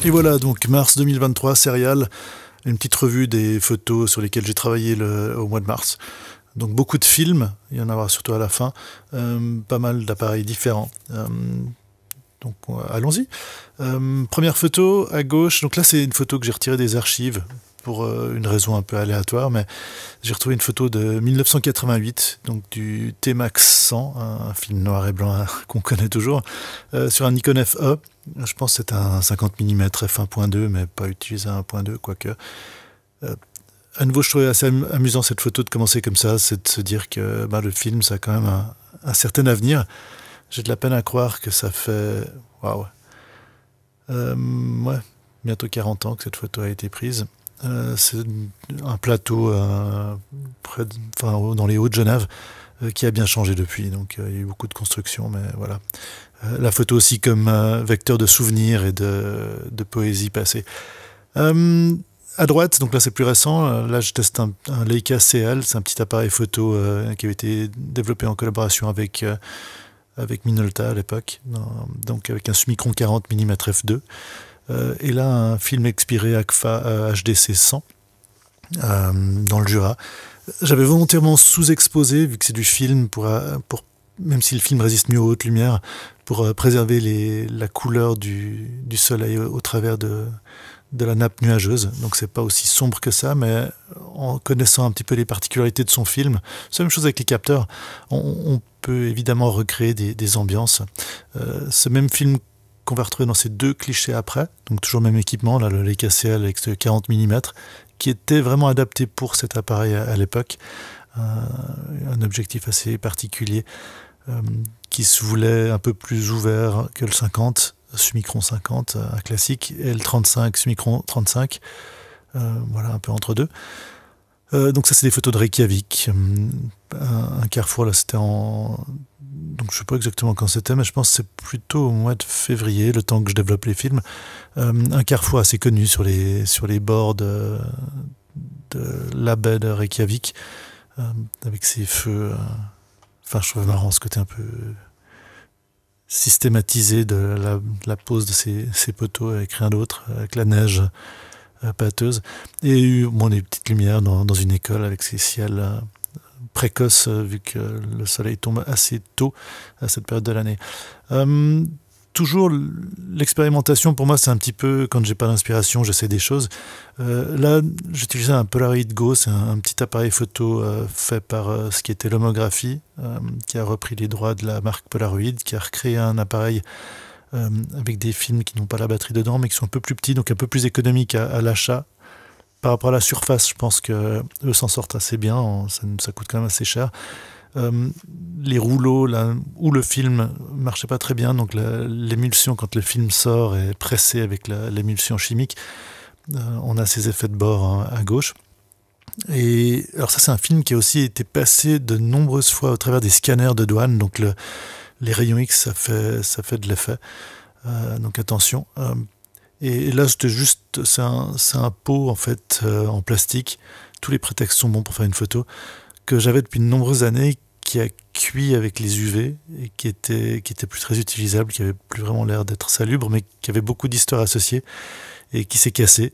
Et voilà, donc mars 2023, Serial, une petite revue des photos sur lesquelles j'ai travaillé au mois de mars. Donc beaucoup de films, il y en aura surtout à la fin, pas mal d'appareils différents. Donc allons-y. Première photo à gauche, donc là c'est une photo que j'ai retirée des archives pour une raison un peu aléatoire, mais j'ai retrouvé une photo de 1988, donc du T-Max 100, un film noir et blanc qu'on connaît toujours, sur un Nikon FE. Je pense que c'est un 50 mm f1.2, mais pas utilisé à 1.2, quoique. À nouveau, je trouvais assez amusant cette photo de commencer comme ça, c'est de se dire que le film, ça a quand même un certain avenir. J'ai de la peine à croire que ça fait... Waouh. Ouais, bientôt 40 ans que cette photo a été prise. C'est un plateau dans les Hauts de Genève qui a bien changé depuis. Donc il y a eu beaucoup de construction, mais voilà. La photo aussi comme vecteur de souvenirs et de poésie passée. À droite, donc là c'est plus récent, là je teste un Leica CL, c'est un petit appareil photo qui avait été développé en collaboration avec Minolta à l'époque, donc avec un Summicron 40 mm f2. Et là, un film expiré Agfa HDC 100 dans le Jura. J'avais volontairement sous-exposé, vu que c'est du film, même si le film résiste mieux aux hautes lumières, pour préserver la couleur du soleil au travers de la nappe nuageuse. Donc c'est pas aussi sombre que ça, mais en connaissant un petit peu les particularités de son film, c'est la même chose avec les capteurs, on peut évidemment recréer des ambiances. Ce même film qu'on va retrouver dans ces deux clichés après, donc toujours le même équipement, là, le Leica CL avec ce 40 mm, qui était vraiment adapté pour cet appareil à l'époque, un objectif assez particulier, qui se voulait un peu plus ouvert que le 50, Summicron 50, un classique, et le 35, Summicron 35, voilà, un peu entre deux. Donc ça c'est des photos de Reykjavik, un carrefour, là c'était donc je sais pas exactement quand c'était, mais je pense que c'est plutôt au mois de février, le temps que je développe les films. Un carrefour assez connu sur les bords de la baie de Reykjavik, avec ses feux. Enfin, je trouve marrant ce côté un peu systématisé de la pose de ces poteaux avec rien d'autre, avec la neige pâteuse. Et des petites lumières dans une école avec ces ciels précoces, vu que le soleil tombe assez tôt à cette période de l'année. Toujours l'expérimentation pour moi c'est un petit peu quand j'ai pas d'inspiration j'essaie des choses. Là j'utilisais un Polaroid Go, c'est un petit appareil photo fait par ce qui était l'homographie, qui a repris les droits de la marque Polaroid, qui a recréé un appareil avec des films qui n'ont pas la batterie dedans mais qui sont un peu plus petits, donc un peu plus économiques à l'achat. Par rapport à la surface, je pense qu'eux s'en sortent assez bien, ça coûte quand même assez cher. Les rouleaux là, où le film marchait pas très bien, donc l'émulsion quand le film sort est pressée avec l'émulsion chimique, on a ces effets de bord à gauche. Et alors ça c'est un film qui a aussi été passé de nombreuses fois au travers des scanners de douane, donc les rayons X ça fait de l'effet, donc attention. Et là c'était juste, c'est un pot en fait en plastique, tous les prétextes sont bons pour faire une photo, que j'avais depuis de nombreuses années, qui a cuit avec les UV et qui était plus très utilisable, qui avait plus vraiment l'air d'être salubre, mais qui avait beaucoup d'histoires associées et qui s'est cassé.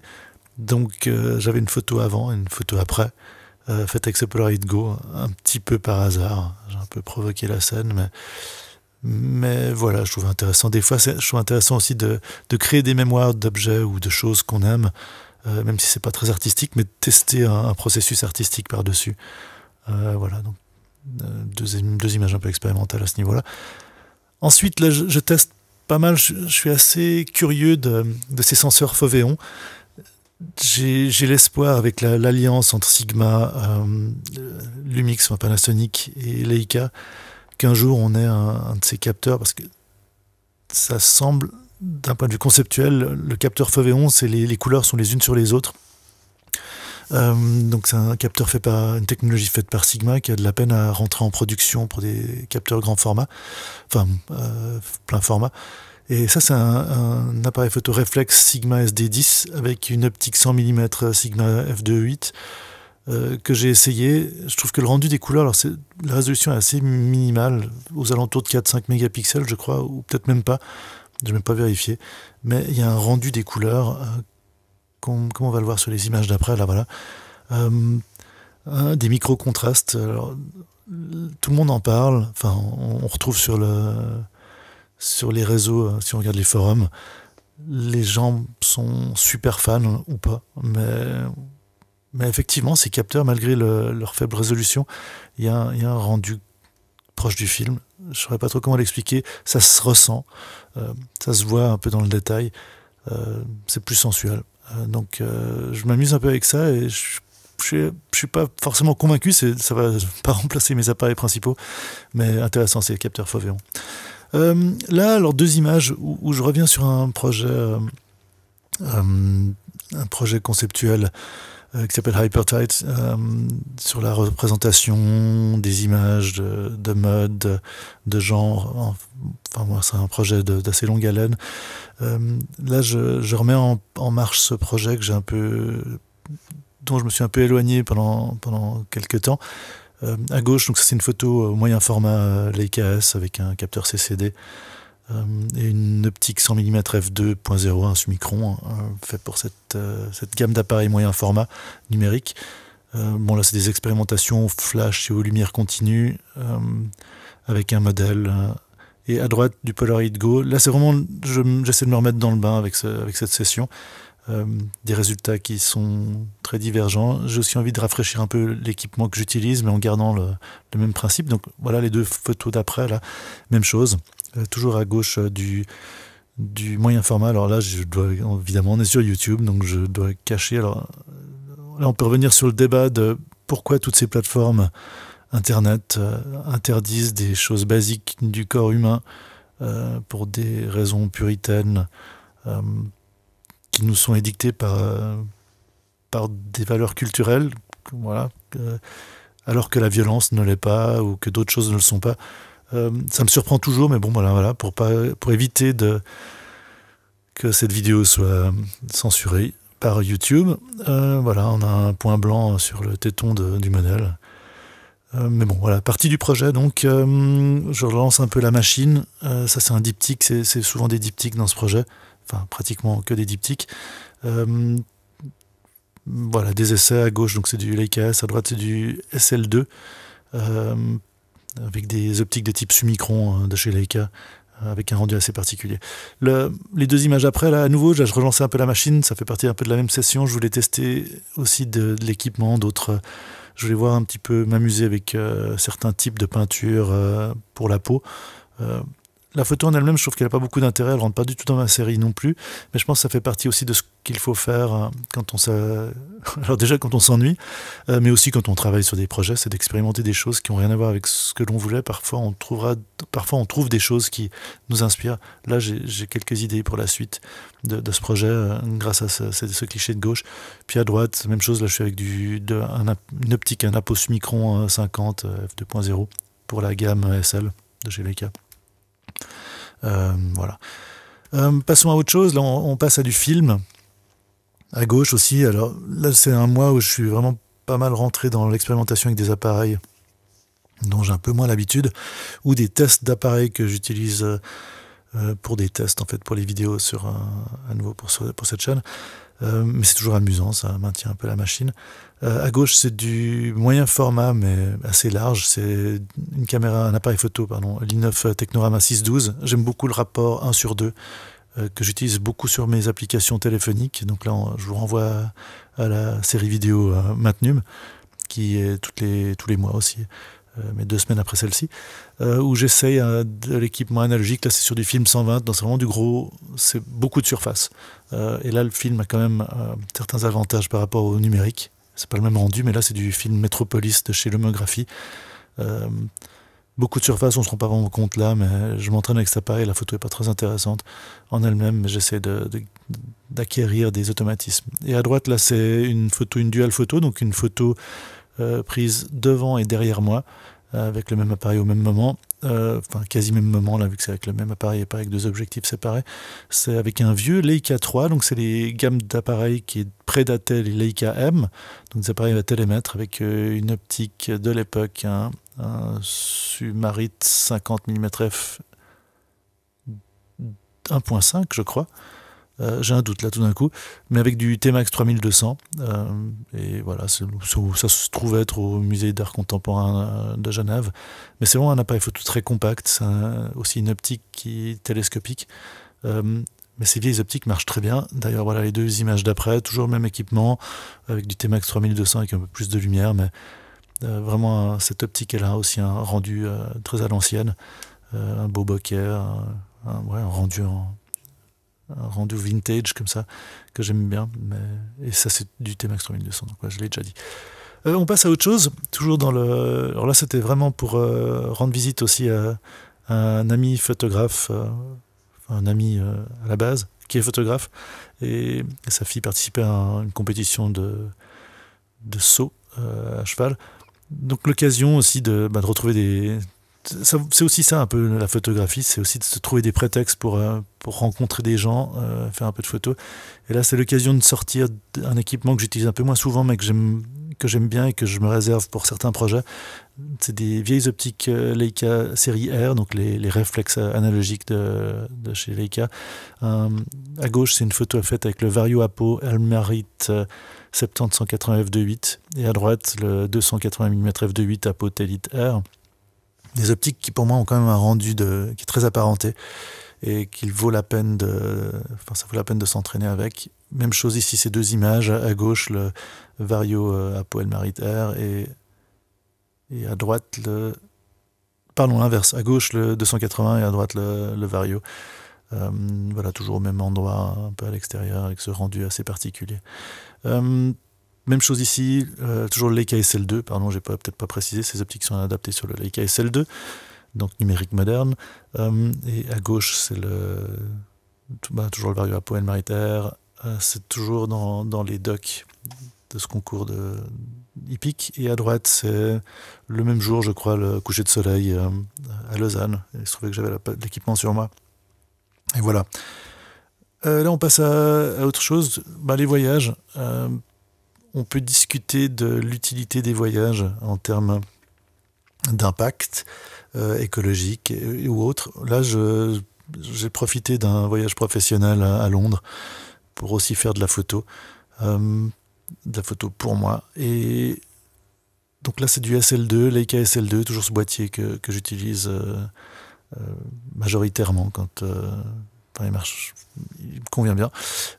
Donc j'avais une photo avant et une photo après, faite avec ce Polaroid Go, un petit peu par hasard. J'ai un peu provoqué la scène, mais voilà, je trouve intéressant. Des fois, je trouve intéressant aussi de créer des mémoires d'objets ou de choses qu'on aime, même si c'est pas très artistique, mais de tester un processus artistique par-dessus. Voilà, donc deux images un peu expérimentales à ce niveau-là. Ensuite, là, je teste pas mal, je suis assez curieux de ces senseurs Foveon. J'ai l'espoir, avec l'alliance entre Sigma, Lumix, Panasonic et Leica, qu'un jour on ait un de ces capteurs, parce que ça semble, d'un point de vue conceptuel, le capteur Foveon, les couleurs sont les unes sur les autres. Donc c'est un capteur une technologie faite par Sigma qui a de la peine à rentrer en production pour des capteurs grand format, plein format. Et ça c'est un appareil photo réflexe Sigma SD10 avec une optique 100 mm Sigma f2.8 que j'ai essayé. Je trouve que le rendu des couleurs, alors la résolution est assez minimale, aux alentours de 4-5 mégapixels je crois, ou peut-être même pas. je n'ai même pas vérifié, mais il y a un rendu des couleurs, comme on va le voir sur les images d'après, là voilà, des micro-contrastes. Alors, tout le monde en parle, enfin on retrouve sur les réseaux, si on regarde les forums, les gens sont super fans ou pas, mais effectivement, ces capteurs, malgré leur faible résolution, il y a un rendu proche du film. Je ne saurais pas trop comment l'expliquer. Ça se ressent, ça se voit un peu dans le détail. C'est plus sensuel. Donc, je m'amuse un peu avec ça et je suis pas forcément convaincu. Ça va pas remplacer mes appareils principaux, mais intéressant, c'est les capteurs Foveon. Là, alors 2 images où je reviens sur un projet conceptuel qui s'appelle Hypertight, sur la représentation des images de mode, de genre. Enfin, moi, c'est un projet d'assez longue haleine. Là, je remets en marche ce projet dont je me suis un peu éloigné pendant quelques temps. À gauche, donc ça c'est une photo au moyen format Leica S avec un capteur CCD et une optique 100 mm f2.0, un Summicron, fait pour cette gamme d'appareils moyen format numérique. Bon là c'est des expérimentations flash et aux lumières continues avec un modèle. Et à droite du Polaroid Go, là c'est vraiment, j'essaie de me remettre dans le bain avec cette session. Des résultats qui sont très divergents. J'ai aussi envie de rafraîchir un peu l'équipement que j'utilise, mais en gardant le même principe. Donc voilà les 2 photos d'après, là, même chose. Toujours à gauche du moyen format. Alors là, évidemment, on est sur YouTube, donc je dois cacher. Alors là, on peut revenir sur le débat de pourquoi toutes ces plateformes Internet interdisent des choses basiques du corps humain pour des raisons puritaines. Qui nous sont édictés par des valeurs culturelles, voilà, alors que la violence ne l'est pas ou que d'autres choses ne le sont pas. Ça me surprend toujours, mais bon, voilà, pour éviter que cette vidéo soit censurée par YouTube, voilà, on a un point blanc sur le téton du modèle. Mais bon, voilà, partie du projet, donc je relance un peu la machine. Ça, c'est un diptyque, c'est souvent des diptyques dans ce projet. Enfin, pratiquement que des diptyques. Voilà, des essais à gauche, donc c'est du Leica S, à droite c'est du SL2, avec des optiques de type Summicron de chez Leica, avec un rendu assez particulier. Les 2 images après, là, à nouveau, je relançais un peu la machine, ça fait partie un peu de la même session. Je voulais tester aussi de l'équipement, d'autres. Je voulais voir un petit peu, m'amuser avec certains types de peintures pour la peau. La photo en elle-même, je trouve qu'elle n'a pas beaucoup d'intérêt, elle ne rentre pas du tout dans ma série non plus, mais je pense que ça fait partie aussi de ce qu'il faut faire quand alors déjà quand on s'ennuie, mais aussi quand on travaille sur des projets, c'est d'expérimenter des choses qui n'ont rien à voir avec ce que l'on voulait. Parfois on trouve des choses qui nous inspirent. Là, j'ai quelques idées pour la suite de ce projet grâce à ce cliché de gauche. Puis à droite, même chose, là je suis avec une optique, un Apo Summicron 50 f2.0 pour la gamme SL de chez Leica. Voilà. Passons à autre chose. Là, on passe à du film. À gauche aussi. Alors là, c'est un mois où je suis vraiment pas mal rentré dans l'expérimentation avec des appareils dont j'ai un peu moins l'habitude, ou des tests d'appareils que j'utilise pour des tests, en fait, pour les vidéos à nouveau pour cette chaîne. Mais c'est toujours amusant, ça maintient un peu la machine. À gauche, c'est du moyen format, mais assez large. C'est un appareil photo, l'I9 Technorama 612. J'aime beaucoup le rapport 1/2 que j'utilise beaucoup sur mes applications téléphoniques. Donc là, je vous renvoie à la série vidéo Matnum, qui est tous les mois aussi, mais 2 semaines après celle-ci, où j'essaye de l'équipement analogique. Là, c'est sur du film 120, donc c'est vraiment du gros, c'est beaucoup de surface. Et là, le film a quand même certains avantages par rapport au numérique. C'est pas le même rendu, mais là, c'est du film Metropolis de chez Lomography. Beaucoup de surface, on ne se rend pas vraiment compte là, mais je m'entraîne avec cet appareil. La photo n'est pas très intéressante en elle-même, mais j'essaie d'acquérir des automatismes. Et à droite, là, c'est une dual photo, donc une photo prise devant et derrière moi, avec le même appareil au même moment, enfin quasi même moment là, vu que c'est avec le même appareil et pas avec 2 objectifs séparés. C'est avec un vieux Leica 3, donc c'est les gammes d'appareils qui prédataient les Leica M, donc des appareils à télémètre avec une optique de l'époque, un Sumarit 50 mm f 1.5, je crois. J'ai un doute là tout d'un coup, mais avec du T-Max 3200. Et voilà, ça se trouve être au musée d'art contemporain de Genève. Mais c'est vraiment un appareil photo très compact. C'est aussi une optique qui est télescopique. Mais ces vieilles optiques marchent très bien. D'ailleurs, voilà les deux images d'après, toujours le même équipement, avec du T-Max 3200 avec un peu plus de lumière, mais vraiment cette optique, elle a aussi un rendu très à l'ancienne, un beau bokeh, un rendu vintage comme ça, que j'aime bien. Et ça, c'est du T-Max 3200, donc je l'ai déjà dit. On passe à autre chose, toujours dans le... Alors là, c'était vraiment pour rendre visite aussi à un ami photographe, un ami à la base, qui est photographe, et sa fille participait à une compétition de saut à cheval. Donc l'occasion aussi de retrouver des... C'est aussi ça un peu la photographie, c'est aussi de se trouver des prétextes pour rencontrer des gens, faire un peu de photos. Et là, c'est l'occasion de sortir un équipement que j'utilise un peu moins souvent, mais que j'aime bien et que je me réserve pour certains projets. C'est des vieilles optiques Leica série R, donc les réflexes analogiques de chez Leica. À gauche, c'est une photo faite avec le Vario Apo Elmarit 70-180 f2.8, et à droite, le 280 mm f2.8 Apo Telite R. Des optiques qui pour moi ont quand même un rendu qui est très apparenté et qu'il vaut la peine ça vaut la peine de s'entraîner avec. Même chose ici, ces deux images, à gauche le Vario Apo Elmarit R et à droite l'inverse, à gauche le 280 et à droite le Vario. Voilà, toujours au même endroit, un peu à l'extérieur, avec ce rendu assez particulier. Même chose ici, toujours le Leica SL2, pardon, j'ai peut-être pas précisé, ces optiques sont adaptées sur le Leica SL2, donc numérique moderne. Et à gauche, c'est toujours le Vario Apo Elmarit R, c'est toujours dans les docks de ce concours hippique. Et à droite, c'est le même jour, je crois, le coucher de soleil à Lausanne. Il se trouvait que j'avais l'équipement sur moi. Et voilà. Là, on passe à autre chose, les voyages. On peut discuter de l'utilité des voyages en termes d'impact écologique ou autre. Là, j'ai profité d'un voyage professionnel à Londres pour aussi faire de la photo pour moi. Et donc là, c'est du SL2, Leica SL2, toujours ce boîtier que j'utilise majoritairement quand... il marche, il me convient bien.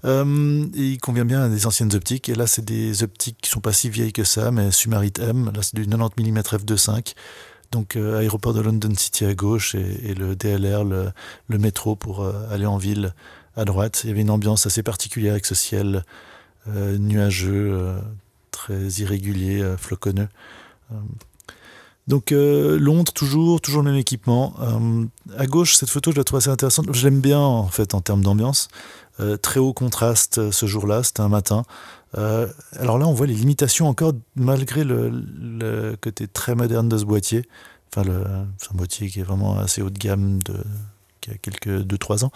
Il convient bien à des anciennes optiques. Et là, c'est des optiques qui ne sont pas si vieilles que ça, mais Sumarit M. Là, c'est du 90 mm f2.5. Donc, aéroport de London City à gauche et le DLR, le métro pour aller en ville à droite. Il y avait une ambiance assez particulière avec ce ciel nuageux, très irrégulier, floconneux. Donc Londres, toujours le même équipement. À gauche, cette photo, je la trouve assez intéressante. Je l'aime bien, en fait, en termes d'ambiance. Très haut contraste ce jour-là, c'était un matin. Alors là, on voit les limitations encore, malgré le côté très moderne de ce boîtier. Enfin, c'est un boîtier qui est vraiment assez haut de gamme, qui a quelques 2-3 ans.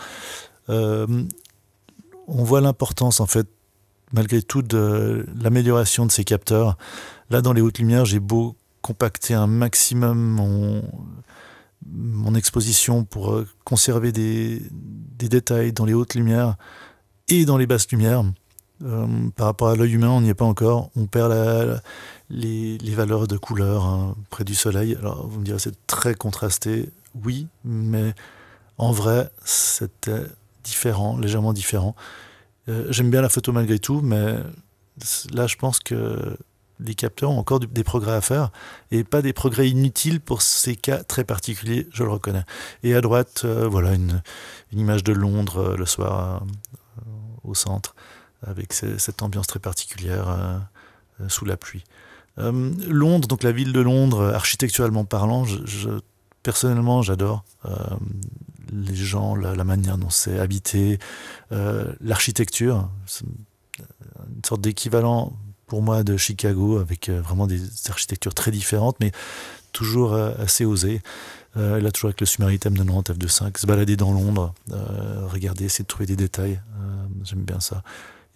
On voit l'importance, en fait, malgré tout, de l'amélioration de ces capteurs. Là, dans les hautes lumières, j'ai beau compacter un maximum mon exposition pour conserver des détails dans les hautes lumières et dans les basses lumières. Par rapport à l'œil humain, on n'y est pas encore. On perd les valeurs de couleur près du soleil. Alors vous me direz, c'est très contrasté. Oui, mais en vrai, c'était différent, légèrement différent. J'aime bien la photo malgré tout, mais là, je pense que les capteurs ont encore des progrès à faire, et pas des progrès inutiles pour ces cas très particuliers, je le reconnais. Et à droite, voilà une image de Londres le soir au centre, avec cette ambiance très particulière sous la pluie. Londres, donc la ville de Londres, architecturalement parlant, personnellement, j'adore les gens, la manière dont c'est habité, l'architecture, une sorte d'équivalent pour moi de Chicago, avec vraiment des architectures très différentes, mais toujours assez osées. Là, toujours avec le Sumarit M90 f2.5, se balader dans Londres, regarder, essayer de trouver des détails. J'aime bien ça.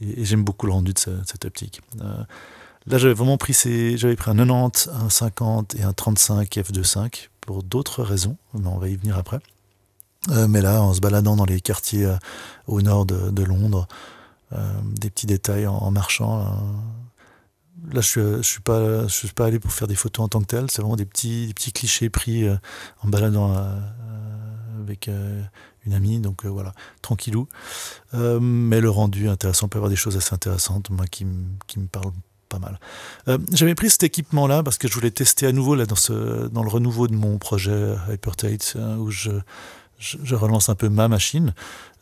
Et j'aime beaucoup le rendu de cette optique. Là, j'avais vraiment pris un 90, un 50 et un 35 f2.5 pour d'autres raisons, mais on va y venir après. Mais là, en se baladant dans les quartiers au nord de Londres, des petits détails en marchant. Là, je suis pas allé pour faire des photos en tant que tel. C'est vraiment des petits clichés pris en baladant avec une amie. Donc voilà, tranquillou. Mais le rendu intéressant, on peut avoir des choses assez intéressantes, moi qui me parlent pas mal. J'avais pris cet équipement-là parce que je voulais tester à nouveau là dans le renouveau de mon projet Hypertate, où je relance un peu ma machine.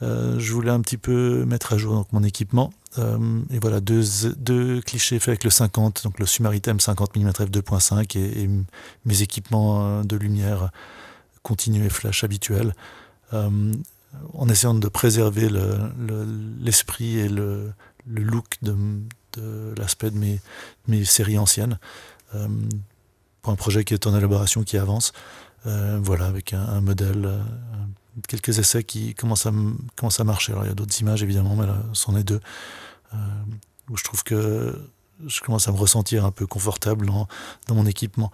Je voulais un petit peu mettre à jour donc, mon équipement. Et voilà, deux clichés faits avec le 50, donc le Sumaritem 50 mm f2.5 et mes équipements de lumière continu et flash habituels, en essayant de préserver l'esprit et le look de l'aspect de mes séries anciennes, pour un projet qui est en élaboration, qui avance. Voilà, avec un modèle, quelques essais qui commencent à marcher. Alors il y a d'autres images évidemment, mais là, c'en est deux, où je trouve que je commence à me ressentir un peu confortable dans mon équipement.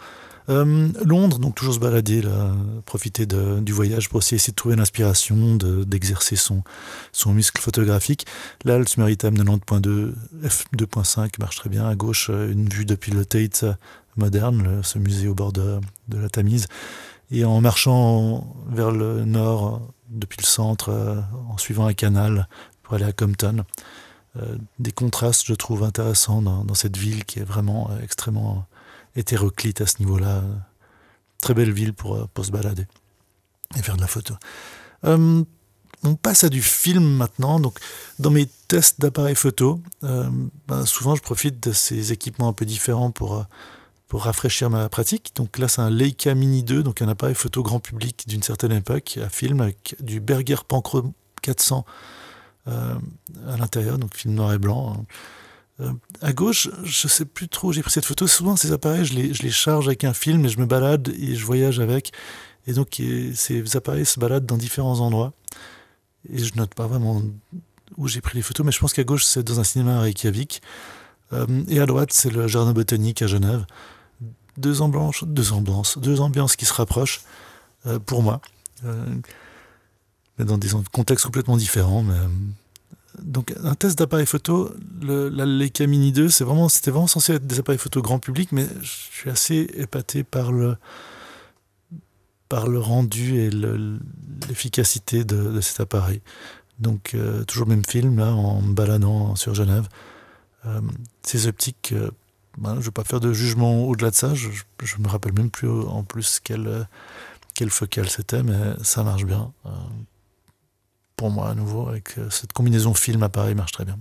Londres, donc toujours se balader, là, profiter du voyage pour aussi essayer de trouver l'inspiration, d'exercer son muscle photographique. Là, le Sumaritem 90.2 f2.5 marche très bien. À gauche, une vue depuis le Tate moderne, ce musée au bord de la Tamise. Et en marchant vers le nord, depuis le centre, en suivant un canal pour aller à Compton, des contrastes, je trouve, intéressants dans cette ville qui est vraiment extrêmement hétéroclite à ce niveau-là. Très belle ville pour se balader et faire de la photo. On passe à du film maintenant. Donc, dans mes tests d'appareils photo, souvent je profite de ces équipements un peu différents pour rafraîchir ma pratique. Donc là, c'est un Leica Mini 2, donc un appareil photo grand public d'une certaine époque, à film, avec du Berger Panchro 400 à l'intérieur, donc film noir et blanc. À gauche, je sais plus trop où j'ai pris cette photo. Souvent, ces appareils, je les charge avec un film et je me balade et je voyage avec. Et donc, ces appareils se baladent dans différents endroits. Et je note pas vraiment où j'ai pris les photos, mais je pense qu'à gauche, c'est dans un cinéma à Reykjavik. Et à droite, c'est le Jardin botanique à Genève. Deux ambiances qui se rapprochent pour moi, mais dans des contextes complètement différents. Donc un test d'appareil photo, la Leica Mini 2, c'était vraiment censé être des appareils photo grand public, mais je suis assez épaté par le rendu et l'efficacité de cet appareil. Donc toujours le même film là, en me baladant sur Genève. Ces optiques, je ne vais pas faire de jugement au-delà de ça, je me rappelle même plus en plus quelle focale c'était, mais ça marche bien. Pour moi, à nouveau, avec cette combinaison film-appareil, marche très bien.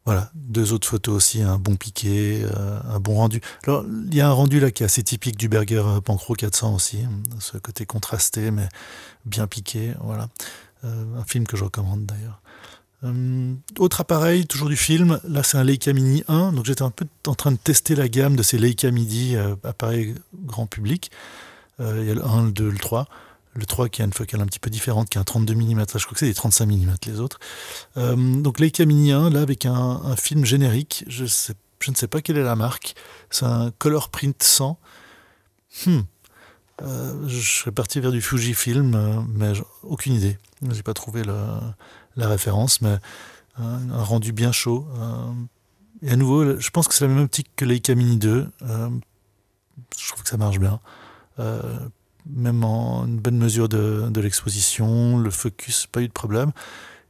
Voilà, deux autres photos aussi, un bon piqué, un bon rendu. Alors, il y a un rendu là qui est assez typique du Berger Panchro 400 aussi, ce côté contrasté, mais bien piqué, voilà. Un film que je recommande d'ailleurs. Autre appareil, toujours du film, là c'est un Leica Mini 1, donc j'étais un peu en train de tester la gamme de ces Leica Midi, appareils grand public. Il y a le 1, le 2, le 3. Le 3 qui a une focale un petit peu différente, qui a un 32 mm, je crois que c'est des 35 mm les autres. Donc Leica Mini 1, là avec un film générique, je ne sais pas quelle est la marque, c'est un Color Print 100. Je serais parti vers du Fujifilm, mais aucune idée. J'ai pas trouvé la référence, mais un rendu bien chaud. Et à nouveau, je pense que c'est la même optique que Leica Mini 2. Je trouve que ça marche bien. Même en une bonne mesure de l'exposition, le focus, pas eu de problème.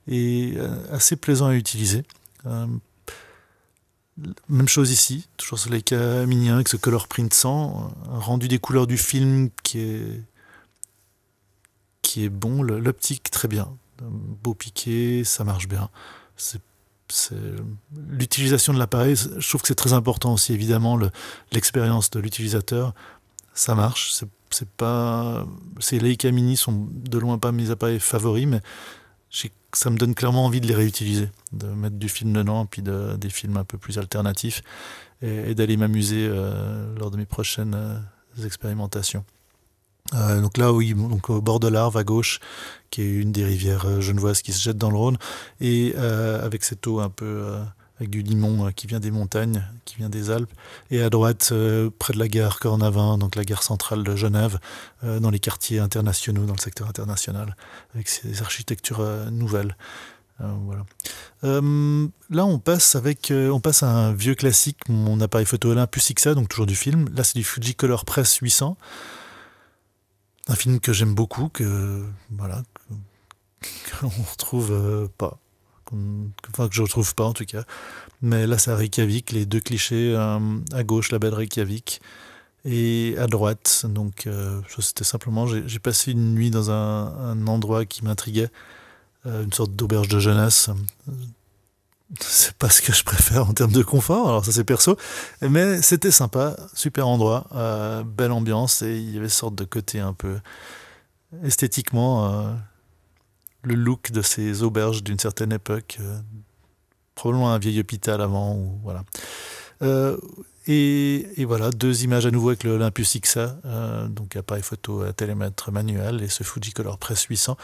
Et assez plaisant à utiliser. Même chose ici, toujours sur Leica Mini 1 avec ce Color Print 100, un rendu des couleurs du film qui est bon, l'optique très bien, un beau piqué, ça marche bien. L'utilisation de l'appareil, je trouve que c'est très important aussi, évidemment, l'expérience de l'utilisateur, ça marche. Ces Leica Mini sont de loin pas mes appareils favoris, mais ça me donne clairement envie de les réutiliser, de mettre du film dedans, puis des films un peu plus alternatifs, et d'aller m'amuser lors de mes prochaines expérimentations. Donc là, oui, donc au bord de l'Arve, à gauche, qui est une des rivières genevoises qui se jette dans le Rhône, et avec cette eau un peu avec du limon qui vient des montagnes, qui vient des Alpes. Et à droite, près de la gare Cornavin, donc la gare centrale de Genève, dans les quartiers internationaux, dans le secteur international, avec ces architectures nouvelles. Voilà. Là, on passe à un vieux classique, mon appareil photo Olympus XA, donc toujours du film. Là, c'est du Fujicolor Press 800. Un film que j'aime beaucoup, voilà, qu'on retrouve pas. Enfin, que je retrouve pas en tout cas. Mais là, c'est à Reykjavik, les deux clichés, à gauche, la baie de Reykjavik, et à droite. Donc, c'était simplement, j'ai passé une nuit dans un endroit qui m'intriguait, une sorte d'auberge de jeunesse. C'est pas ce que je préfère en termes de confort, alors ça c'est perso, mais c'était sympa, super endroit, belle ambiance, et il y avait une sorte de côté un peu esthétiquement, le look de ces auberges d'une certaine époque, probablement un vieil hôpital avant, ou voilà. Et voilà, deux images à nouveau avec le Olympus XA, donc appareil photo à télémètre manuel, et ce Fujicolor Press 800,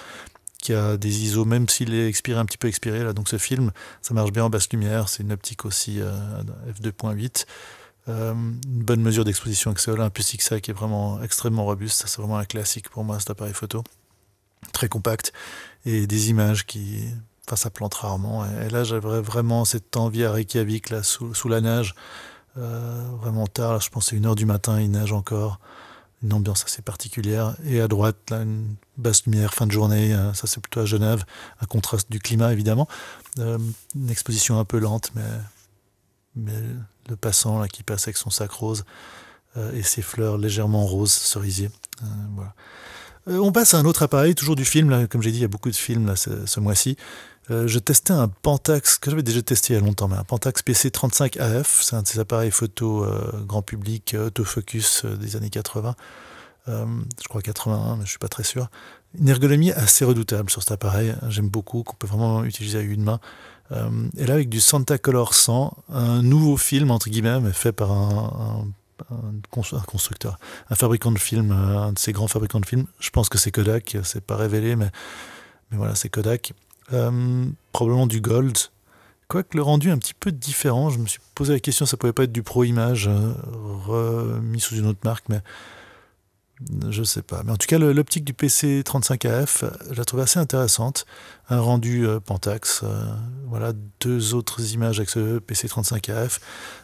qui a des ISO, même s'il est expiré, un petit peu expiré, là, donc ce film, ça marche bien en basse lumière, c'est une optique aussi f2.8, une bonne mesure d'exposition avec ce Olympus XA qui est vraiment extrêmement robuste, ça c'est vraiment un classique pour moi cet appareil photo, très compact, et des images qui, enfin ça plante rarement, et là j'avais vraiment cette envie à Reykjavik, là, sous la neige, vraiment tard, là, je pense que c'est 1h du matin, il neige encore, une ambiance assez particulière. Et à droite, là, une basse lumière, fin de journée, ça c'est plutôt à Genève, un contraste du climat évidemment. Une exposition un peu lente, mais le passant là, qui passe avec son sac rose et ses fleurs légèrement roses, cerisier. Voilà. On passe à un autre appareil, toujours du film, là, comme j'ai dit, il y a beaucoup de films là, ce mois-ci. Je testais un Pentax, que j'avais déjà testé il y a longtemps, mais un Pentax PC35 AF, c'est un de ces appareils photo grand public, autofocus des années 80, je crois 81, mais je suis pas très sûr. Une ergonomie assez redoutable sur cet appareil, j'aime beaucoup, qu'on peut vraiment utiliser à une main. Et là, avec du Santacolor 100, un nouveau film, entre guillemets, mais fait par un constructeur, un fabricant de films, un de ces grands fabricants de films. Je pense que c'est Kodak, c'est pas révélé, mais voilà, c'est Kodak. Probablement du Gold. Quoique le rendu est un petit peu différent, je me suis posé la question, ça pouvait pas être du Pro Image remis sous une autre marque, mais je sais pas. Mais en tout cas, l'optique du PC35AF, je la trouve assez intéressante. Un rendu Pentax, voilà, deux autres images avec ce PC35AF,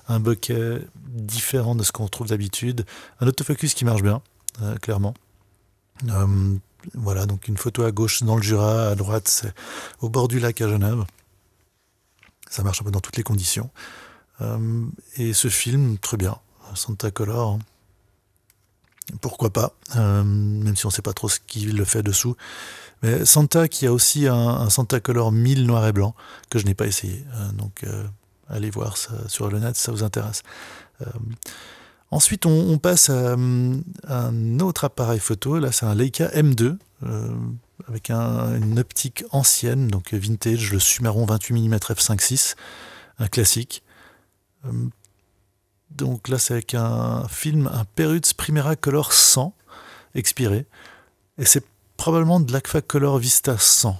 un bokeh différent de ce qu'on trouve d'habitude, un autofocus qui marche bien, clairement. Voilà, donc une photo à gauche dans le Jura, à droite c'est au bord du lac à Genève. Ça marche un peu dans toutes les conditions. Et ce film, très bien, Santacolor, pourquoi pas, même si on ne sait pas trop ce qu'il le fait dessous. Mais Santa qui a aussi un Santacolor 1000 noir et blanc que je n'ai pas essayé. Donc allez voir ça sur le net si ça vous intéresse. Ensuite, on passe à un autre appareil photo. Là, c'est un Leica M2 avec une optique ancienne, donc vintage, le Sumaron 28 mm f5.6, un classique. Donc là, c'est avec un film, un Perutz Primera Color 100 expiré. Et c'est probablement de l'Agfa Color Vista 100,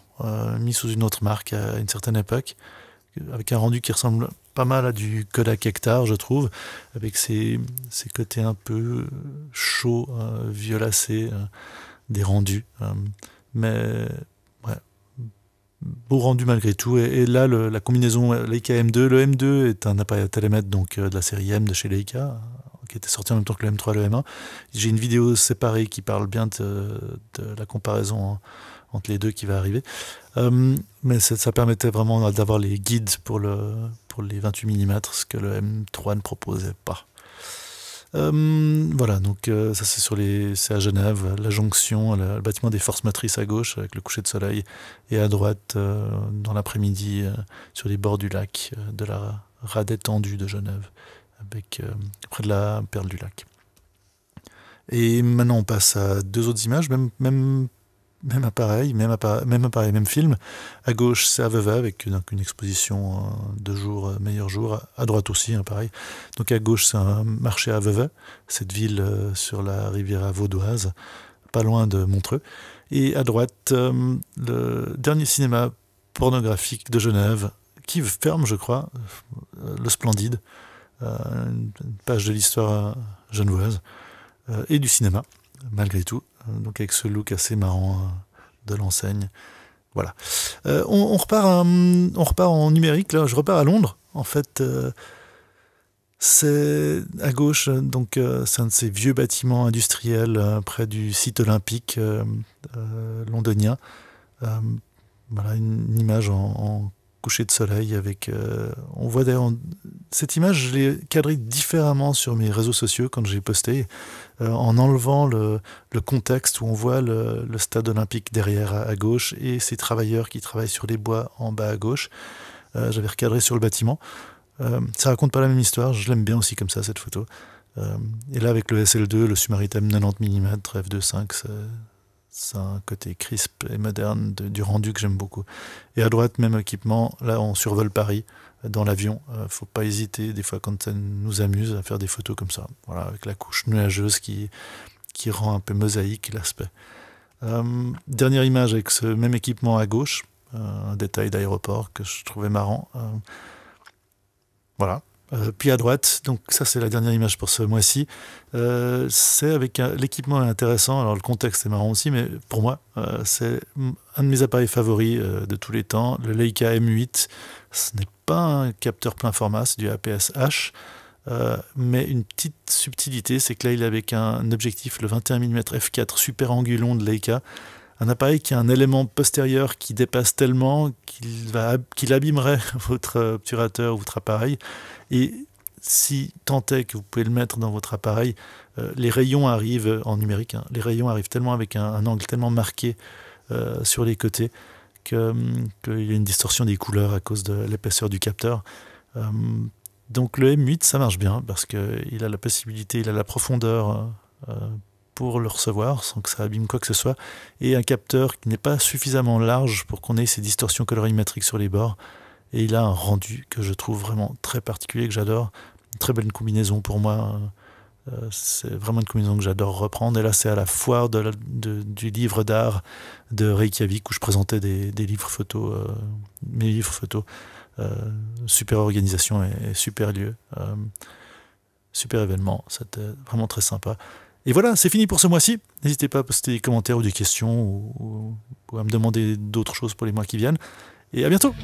mis sous une autre marque à une certaine époque, avec un rendu qui ressemble pas mal à du Kodak Hectar, je trouve, avec ses côtés un peu chauds, violacés, des rendus. Mais ouais, beau rendu malgré tout. Et là, la combinaison Leica M2, le M2 est un appareil à télémètre donc, de la série M de chez Leica, qui était sorti en même temps que le M3 et le M1. J'ai une vidéo séparée qui parle bien de la comparaison entre les deux qui va arriver. Mais ça permettait vraiment d'avoir les guides pour les 28 mm, ce que le M3 ne proposait pas. Voilà, donc ça c'est à Genève, la jonction, le bâtiment des forces motrices à gauche avec le coucher de soleil, et à droite, dans l'après-midi, sur les bords du lac, de la rade étendue de Genève, près de la perle du lac. Et maintenant on passe à deux autres images, même appareil, même film. À gauche, c'est à Vevey avec une exposition de jour, meilleur jour. À droite aussi, pareil. Donc à gauche, c'est un marché à Vevey, cette ville sur la riviera vaudoise, pas loin de Montreux. Et à droite, le dernier cinéma pornographique de Genève, qui ferme, je crois, le Splendide, une page de l'histoire genevoise et du cinéma, malgré tout. Donc avec ce look assez marrant de l'enseigne. Voilà. On repart en numérique, là, je repars à Londres, en fait. C'est à gauche, donc c'est un de ces vieux bâtiments industriels près du site olympique londonien. Voilà une image en coucher de soleil avec. On voit d'ailleurs cette image, je l'ai cadrée différemment sur mes réseaux sociaux quand j'ai posté, en enlevant le contexte où on voit le stade olympique derrière à gauche et ces travailleurs qui travaillent sur les bois en bas à gauche. J'avais recadré sur le bâtiment. Ça raconte pas la même histoire, je l'aime bien aussi comme ça cette photo. Et là avec le SL2, le Sumaritem 90 mm f2.5, c'est un côté crisp et moderne du rendu que j'aime beaucoup. Et à droite, même équipement, là on survole Paris dans l'avion. Faut pas hésiter des fois quand ça nous amuse à faire des photos comme ça. Voilà, avec la couche nuageuse qui rend un peu mosaïque l'aspect. Dernière image avec ce même équipement à gauche, un détail d'aéroport que je trouvais marrant. Voilà. Puis à droite, donc ça c'est la dernière image pour ce mois-ci, c'est avec l'équipement intéressant, alors le contexte est marrant aussi, mais pour moi c'est un de mes appareils favoris de tous les temps, le Leica M8. Ce n'est pas un capteur plein format, c'est du APS-H, mais une petite subtilité, c'est que là il est avec un objectif, le 21 mm f4 super angulon de Leica, un appareil qui a un élément postérieur qui dépasse tellement qu'il abîmerait votre obturateur ou votre appareil. Et si tant est que vous pouvez le mettre dans votre appareil, les rayons arrivent en numérique. Les rayons arrivent tellement avec un angle tellement marqué sur les côtés qu'il y a une distorsion des couleurs à cause de l'épaisseur du capteur. Donc le M8, ça marche bien parce qu'il a la possibilité, il a la profondeur pour le recevoir sans que ça abîme quoi que ce soit, et un capteur qui n'est pas suffisamment large pour qu'on ait ces distorsions colorimétriques sur les bords, et il a un rendu que je trouve vraiment très particulier, que j'adore, une très belle combinaison pour moi, c'est vraiment une combinaison que j'adore reprendre, et là c'est à la foire du livre d'art de Reykjavik où je présentais des livres photos, mes livres photos, super organisation et super lieu, super événement, c'était vraiment très sympa. Et voilà, c'est fini pour ce mois-ci. N'hésitez pas à poster des commentaires ou des questions ou à me demander d'autres choses pour les mois qui viennent. Et à bientôt!